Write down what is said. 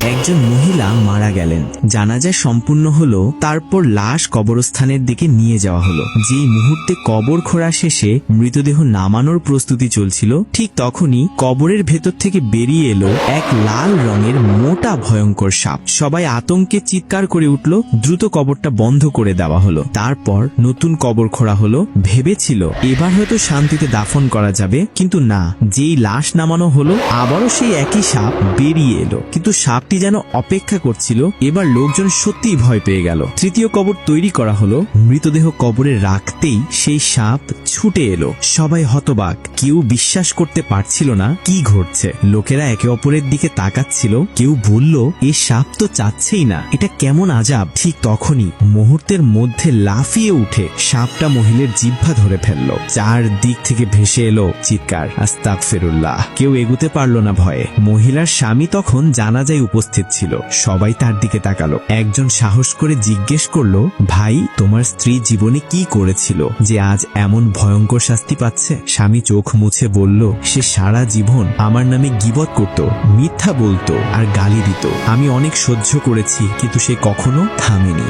একজন মহিলা মারা গেলেন। জানাজা সম্পূর্ণ হলো, তারপর লাশ কবরস্থানের দিকে নিয়ে যাওয়া হলো। যেই মুহূর্তে কবর খোঁড়া শেষে মৃতদেহ নামানোর প্রস্তুতি চলছিল, ঠিক তখনই কবরের ভেতর থেকে বেরিয়ে এলো এক লাল রঙের মোটা ভয়ঙ্কর সাপ। সবাই আতঙ্কে চিৎকার করে উঠল। দ্রুত কবরটা বন্ধ করে দেওয়া হলো। তারপর নতুন কবর খোঁড়া হলো। ভেবেছিল এবার হয়তো শান্তিতে দাফন করা যাবে, কিন্তু না, যেই লাশ নামানো হলো আবারও সেই একই সাপ বেরিয়ে এলো। কিন্তু সাপটি যেন অপেক্ষা করছিল। এবার লোকজন সত্যিই ভয় পেয়ে গেল। তৃতীয় কবর তৈরি করা হলো। মৃতদেহ কবরে রাখতেই সেই সাপ ছুটে এলো। সবাই হতবাক, কেউ বিশ্বাস করতে পারছিল না কি ঘটছে। লোকেরা একে অপরের দিকে তাকাচ্ছিল। কেউ বলল, এই সাপ তো চাচ্ছেই না, এটা কেমন আজাব। ঠিক তখনই মুহূর্তের মধ্যে লাফিয়ে উঠে সাপটা মহিলার জিহ্বা ধরে ফেললো। চারদিক থেকে ভেসে এলো চিৎকার, আস্তাগফিরুল্লাহ। কেউ এগুতে পারল না ভয়ে। মহিলার স্বামী তখন জানাজায় উপস্থিত ছিল। সবাই তার দিকে তাকালো। একজন সাহস করে জিজ্ঞেস করলো, ভাই, তোমার স্ত্রী জীবনে কি করেছিল যে আজ এমন ভয়ঙ্কর শাস্তি পাচ্ছে? স্বামী চোখ মুছে বলল, সে সারা জীবন আমার নামে গীবত করত, মিথ্যা বলতো আর গালি দিত। আমি অনেক সহ্য করেছি, কিন্তু সে কখনো থামেনি।